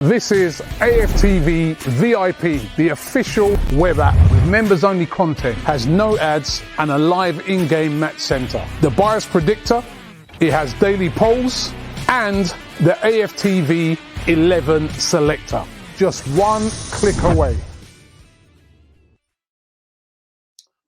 This is AFTV VIP, the official web app with members-only content, has no ads and a live in-game match center. The bias predictor, it has daily polls and the AFTV 11 selector. Just one click away.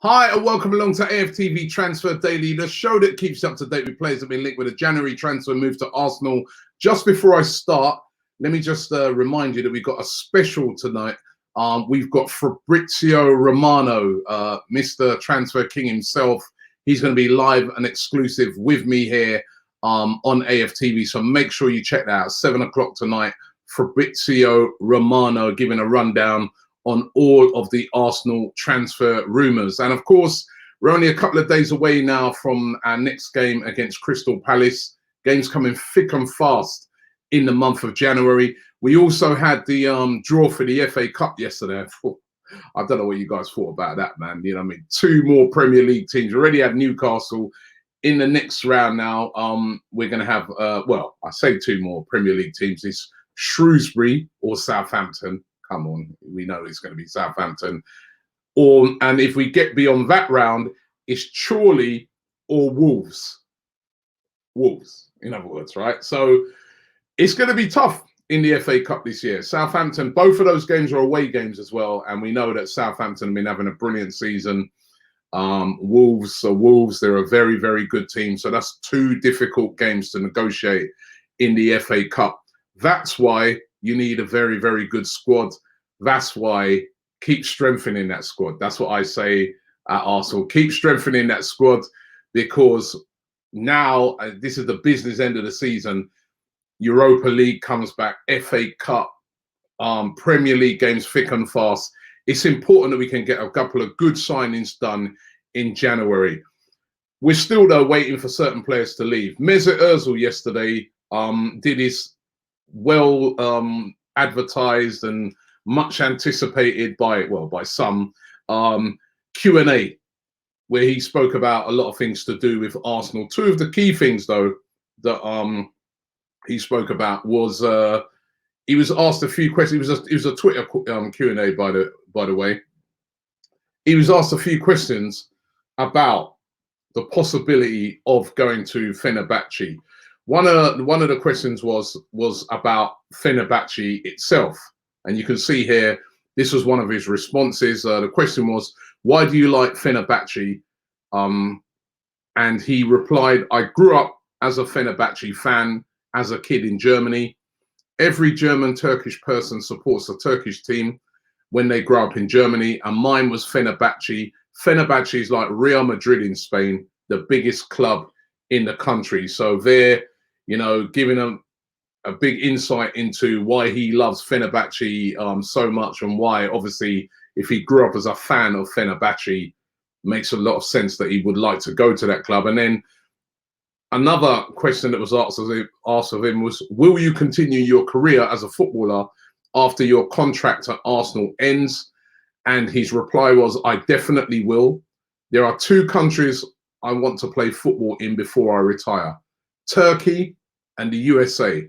Hi and welcome along to AFTV Transfer Daily, the show that keeps you up to date with players that have been linked with a January transfer move to Arsenal. Just before I start, let me just remind you that we've got a special tonight. We've got Fabrizio Romano, Mr. Transfer King himself. He's going to be live and exclusive with me here on AFTV. So make sure you check that out. 7 o'clock tonight, Fabrizio Romano giving a rundown on all of the Arsenal transfer rumours. And of course, we're only a couple of days away now from our next game against Crystal Palace. Games coming thick and fast in the month of January. We also had the draw for the FA Cup yesterday. I don't know what you guys thought about that, man. You know what I mean? 2 more Premier League teams. We already have Newcastle in the next round now. We're going to have, well, I say 2 more Premier League teams. It's Shrewsbury or Southampton. Come on, we know it's going to be Southampton. And if we get beyond that round, it's Chorley or Wolves. Wolves, in other words, right? So it's going to be tough in the FA Cup this year. Southampton, both of those games are away games as well. And we know that Southampton have been having a brilliant season. Wolves, they're a very, very good team. So that's 2 difficult games to negotiate in the FA Cup. That's why you need a very, very good squad. That's why keep strengthening that squad. That's what I say at Arsenal. Keep strengthening that squad because now this is the business end of the season. Europa League comes back, FA Cup, Premier League games thick and fast. It's important that we can get a couple of good signings done in January. We're still, though, waiting for certain players to leave. Mesut Ozil yesterday did his well advertised and much anticipated by some Q&A, where he spoke about a lot of things to do with Arsenal. 2 of the key things, though, that he spoke about was he was asked a few questions. It was a Twitter Q&A, by the way. He was asked a few questions about the possibility of going to Fenerbahce. One of the questions was about Fenerbahce itself, and you can see here this was one of his responses. The question was, "Why do you like Fenerbahce?" And he replied, "I grew up as a Fenerbahce fan as a kid in Germany. Every German Turkish person supports the Turkish team when they grow up in Germany, and mine was Fenerbahce. Fenerbahce is like Real Madrid in Spain, the biggest club in the country." So they're, you know, giving him a big insight into why he loves Fenerbahce so much, and why, obviously, if he grew up as a fan of Fenerbahce, makes a lot of sense that he would like to go to that club. And then another question that was asked of him was, "Will you continue your career as a footballer after your contract at Arsenal ends?" And his reply was, "I definitely will. There are 2 countries I want to play football in before I retire: Turkey and the USA.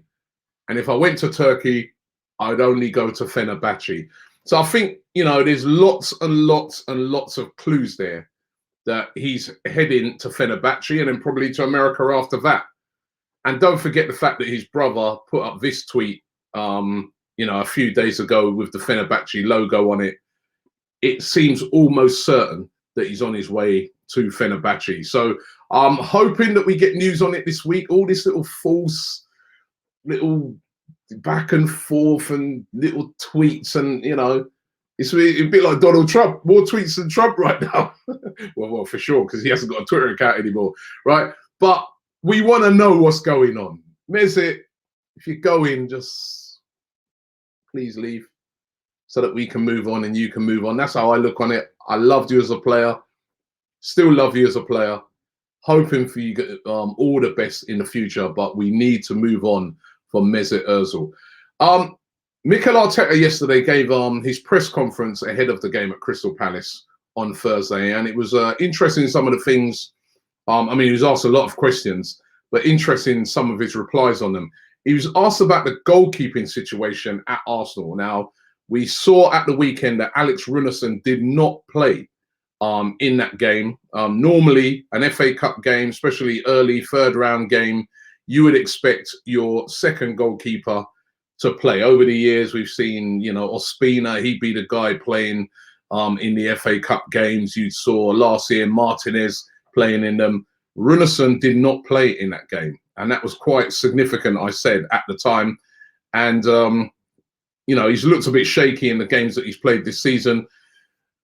And if I went to Turkey, I'd only go to Fenerbahce." So I think, you know, there's lots and lots and lots of clues there that he's heading to Fenerbahce and then probably to America after that. And don't forget the fact that his brother put up this tweet, you know, a few days ago with the Fenerbahce logo on it. It seems almost certain that he's on his way to Fenerbahce. So I'm hoping that we get news on it this week. All this little false, little back and forth and little tweets, and, you know, it's a bit like Donald Trump. More tweets than Trump right now. well, for sure, because he hasn't got a Twitter account anymore, right? But we want to know what's going on. Mesut, if you're going, just please leave so that we can move on and you can move on. That's how I look on it. I loved you as a player. Still love you as a player. Hoping for you all the best in the future, but we need to move on from Mesut Ozil. Mikel Arteta yesterday gave his press conference ahead of the game at Crystal Palace on Thursday, and it was interesting, some of the things. I mean, he was asked a lot of questions, but interesting some of his replies on them. He was asked about the goalkeeping situation at Arsenal. Now, we saw at the weekend that Alex Runarsson did not play in that game. Normally, an FA Cup game, especially early third round game, you would expect your second goalkeeper to play. Over the years, we've seen, you know, Ospina, he'd be the guy playing in the FA Cup games. You saw last year Martinez playing in them. Runarsson did not play in that game, and that was quite significant, I said, at the time. And, you know, he's looked a bit shaky in the games that he's played this season.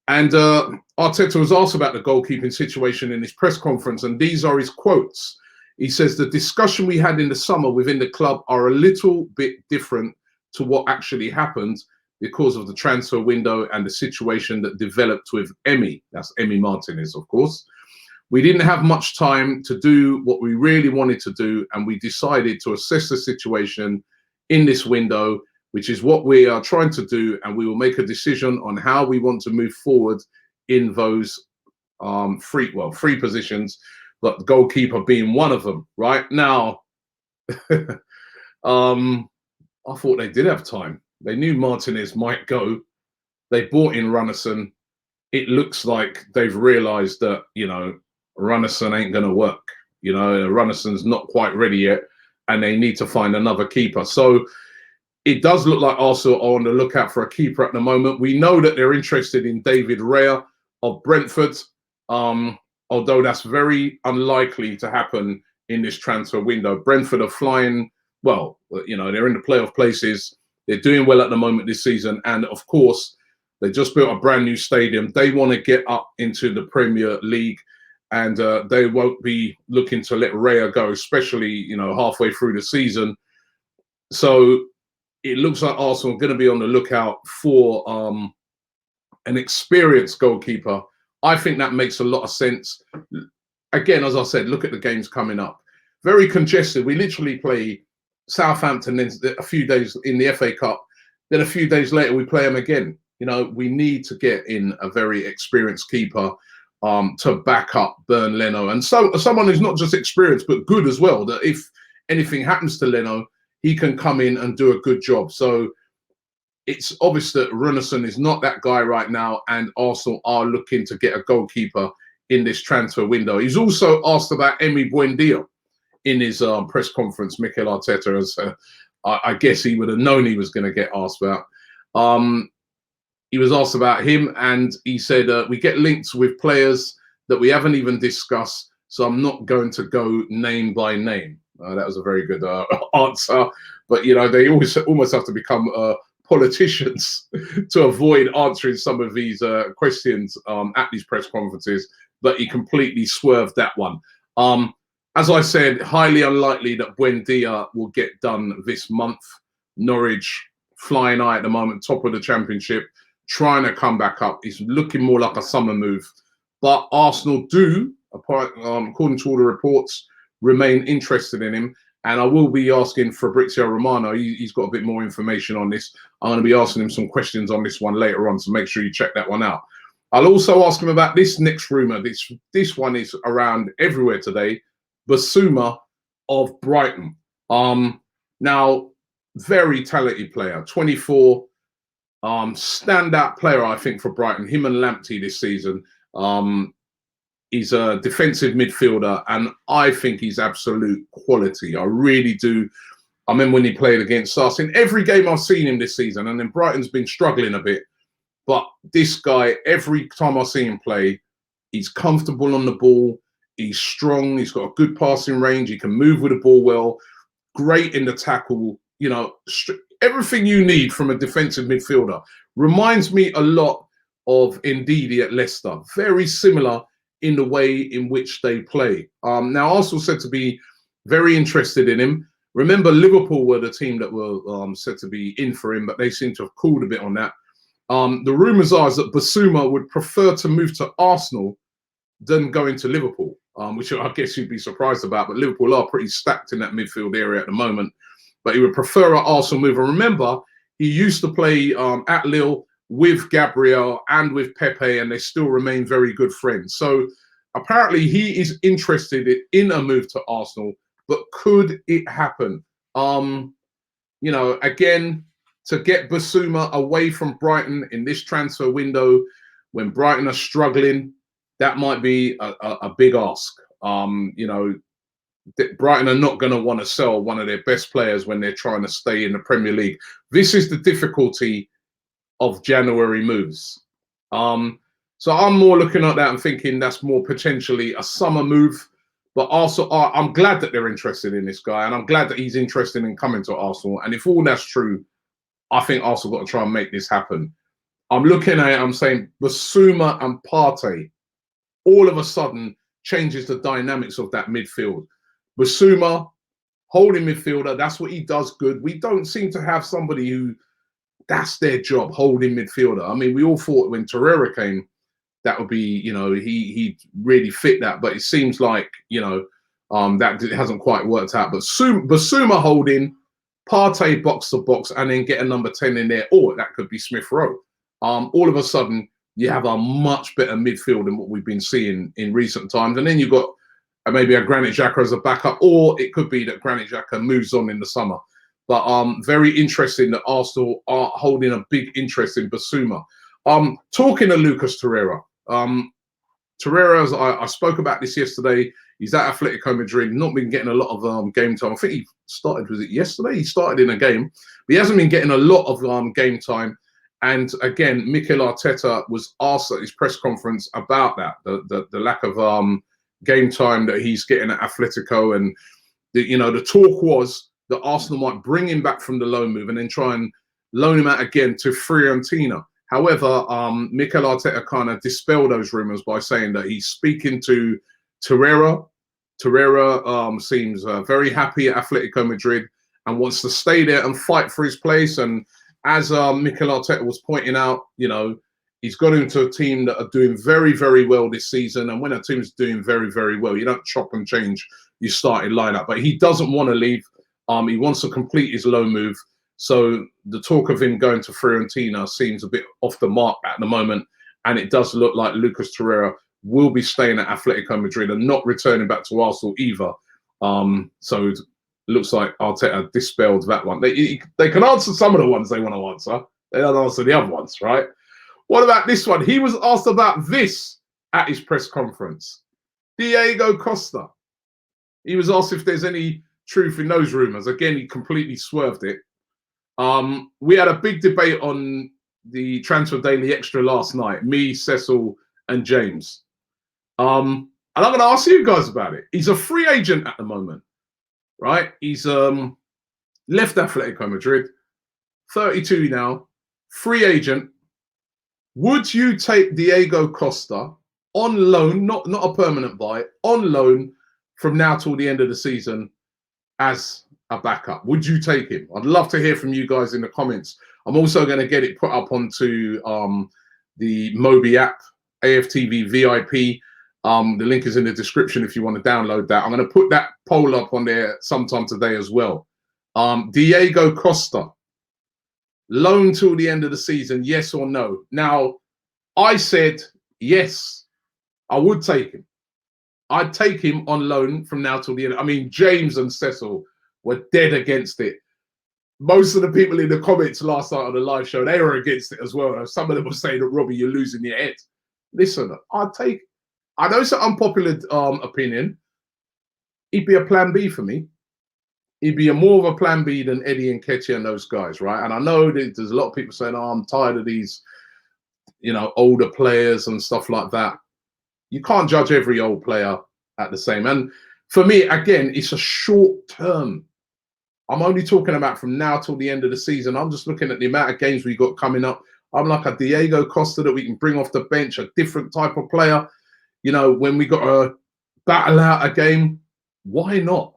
And Arteta was asked about the goalkeeping situation in his press conference, and these are his quotes. He says, the discussion we had in the summer within the club are a little bit different to what actually happened because of the transfer window and the situation that developed with Emi. That's Emi Martinez, of course. We didn't have much time to do what we really wanted to do, and we decided to assess the situation in this window, which is what we are trying to do, and we will make a decision on how we want to move forward in those three positions, but the goalkeeper being one of them. Right now, I thought they did have time. They knew Martinez might go. They brought in Runarsson. It looks like they've realised that, you know, Runarsson ain't going to work. You know, Runnarsson's not quite ready yet, and they need to find another keeper. So it does look like Arsenal are on the lookout for a keeper at the moment. We know that they're interested in David Raya of Brentford, although that's very unlikely to happen in this transfer window. Brentford are flying, well, you know, they're in the playoff places. They're doing well at the moment this season. And of course, they just built a brand new stadium. They want to get up into the Premier League, and they won't be looking to let Raya go, especially, you know, halfway through the season. So it looks like Arsenal are going to be on the lookout for an experienced goalkeeper. I think that makes a lot of sense. Again, as I said, look at the games coming up. Very congested. We literally play Southampton then a few days in the FA Cup. Then a few days later, we play them again. You know, we need to get in a very experienced keeper to back up Bernd Leno. And so someone who's not just experienced, but good as well, that if anything happens to Leno, he can come in and do a good job. So it's obvious that Runarsson is not that guy right now, and Arsenal are looking to get a goalkeeper in this transfer window. He's also asked about Emi Buendia in his press conference, Mikel Arteta, as I guess he would have known he was going to get asked about. He was asked about him, and he said, we get linked with players that we haven't even discussed, so I'm not going to go name by name. That was a very good answer. But, you know, they almost have to become politicians to avoid answering some of these questions at these press conferences. But he completely swerved that one. As I said, highly unlikely that Buendia will get done this month. Norwich flying high at the moment, top of the Championship, trying to come back up. It's looking more like a summer move. But Arsenal do, according to all the reports, remain interested in him. And I will be asking Fabrizio Romano, he's got a bit more information on this. I'm going to be asking him some questions on this one later on, so make sure you check that one out. I'll also ask him about this next rumour. This one is around everywhere today. Bissouma of Brighton. Now, very talented player, 24, standout player, I think, for Brighton. Him and Lamptey this season. He's a defensive midfielder, and I think he's absolute quality. I really do. I remember when he played against us. In every game I've seen him this season, and then Brighton's been struggling a bit. But this guy, every time I see him play, he's comfortable on the ball. He's strong. He's got a good passing range. He can move with the ball well. Great in the tackle. You know, everything you need from a defensive midfielder. Reminds me a lot of Ndidi at Leicester. Very similar in the way in which they play. Now, Arsenal said to be very interested in him. Remember, Liverpool were the team that were said to be in for him, but they seem to have cooled a bit on that. The rumours are that Basuma would prefer to move to Arsenal than going to Liverpool, which I guess you'd be surprised about. But Liverpool are pretty stacked in that midfield area at the moment. But he would prefer an Arsenal move. And remember, he used to play at Lille with Gabriel and with Pepe, and they still remain very good friends. So apparently he is interested in a move to Arsenal. But could it happen? You know, again, to get Bissouma away from Brighton in this transfer window when Brighton are struggling, that might be a big ask. You know, Brighton are not going to want to sell one of their best players when they're trying to stay in the Premier League. This is the difficulty of January moves. So I'm more looking at that and thinking that's more potentially a summer move. But also, I'm glad that they're interested in this guy, and I'm glad that he's interested in coming to Arsenal. And if all that's true, I think Arsenal got to try and make this happen. I'm looking at it, I'm saying Basuma and Partey all of a sudden changes the dynamics of that midfield. Basuma, holding midfielder, that's what he does good. We don't seem to have somebody who that's their job, holding midfielder. I mean, we all thought when Torreira came, that would be, you know, he really fit that, but it seems like, you know, that hasn't quite worked out. But Basuma holding, Partey box to box, and then get a number 10 in there, or that could be Smith Rowe. All of a sudden, you have a much better midfield than what we've been seeing in recent times. And then you've got maybe a Granit Xhaka as a backup, or it could be that Granit Xhaka moves on in the summer. But very interesting that Arsenal are holding a big interest in Bissouma. Talking to Lucas Torreira, Torreira, I spoke about this yesterday. He's at Atletico Madrid, not been getting a lot of game time. I think he started, was it yesterday? He started in a game, but he hasn't been getting a lot of game time. And again, Mikel Arteta was asked at his press conference about that, the lack of game time that he's getting at Atletico. And, you know, the talk was that Arsenal might bring him back from the loan move and then try and loan him out again to Fiorentina. However, Mikel Arteta kind of dispelled those rumours by saying that he's speaking to Torreira. Torreira seems very happy at Atletico Madrid and wants to stay there and fight for his place. And as Mikel Arteta was pointing out, you know, he's got into a team that are doing very, very well this season. And when a team's doing very, very well, you don't chop and change your starting lineup. But he doesn't want to leave. He wants to complete his loan move. So the talk of him going to Fiorentina seems a bit off the mark at the moment. And it does look like Lucas Torreira will be staying at Atletico Madrid and not returning back to Arsenal either. So it looks like Arteta dispelled that one. They can answer some of the ones they want to answer. They don't answer the other ones, right? What about this one? He was asked about this at his press conference. Diego Costa. He was asked if there's any truth in those rumours. Again, he completely swerved it. We had a big debate on the Transfer Daily Extra last night, me, Cecil, and James. And I'm going to ask you guys about it. He's a free agent at the moment, right? He's left Atletico Madrid, 32 now, free agent. Would you take Diego Costa on loan, not a permanent buy, on loan from now till the end of the season as a backup? Would you take him? I'd love to hear from you guys in the comments. I'm also going to get it put up onto the Mobi app, AFTV VIP. The link is in the description if you want to download that. I'm going to put that poll up on there sometime today as well. Diego Costa, loan till the end of the season, yes or no? Now, I said yes, I would take him. I'd take him on loan from now till the end. I mean, James and Cecil were dead against it. Most of the people in the comments last night on the live show, they were against it as well. Some of them were saying that, Robbie, you're losing your head. Listen, I'd take, I know it's an unpopular opinion. He'd be a plan B for me. He'd be more of a plan B than Eddie and Nketiah and those guys, right? And I know that there's a lot of people saying, oh, I'm tired of these, you know, older players and stuff like that. You can't judge every old player at the same. And for me, again, it's a short term. I'm only talking about from now till the end of the season. I'm just looking at the amount of games we got coming up. I'm like a Diego Costa that we can bring off the bench, a different type of player. You know, when we got to battle out a game, why not?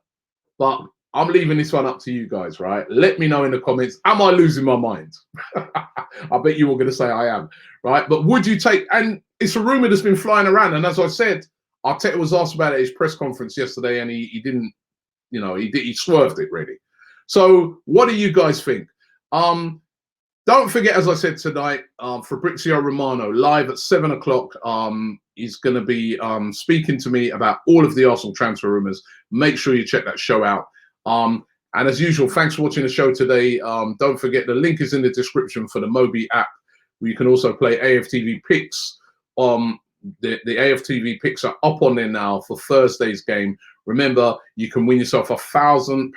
But I'm leaving this one up to you guys, right? Let me know in the comments. Am I losing my mind? I bet you were going to say I am, right? But would you take, and it's a rumor that's been flying around. And as I said, Arteta was asked about it at his press conference yesterday, and he didn't, you know, he swerved it really. So what do you guys think? Don't forget, as I said tonight, Fabrizio Romano live at 7 o'clock. He's going to be speaking to me about all of the Arsenal transfer rumors. Make sure you check that show out. And as usual, thanks for watching the show today. Don't forget the link is in the description for the Mobi app, where you can also play AFTV Picks. The AFTV Picks are up on there now for Thursday's game. Remember, you can win yourself £1,000,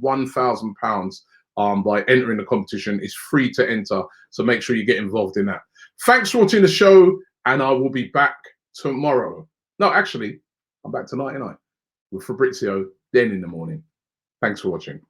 £1,000 by entering the competition. It's free to enter, so make sure you get involved in that. Thanks for watching the show, and I will be back tomorrow. No, actually, I'm back tonight, with Fabrizio, then in the morning. Thanks for watching.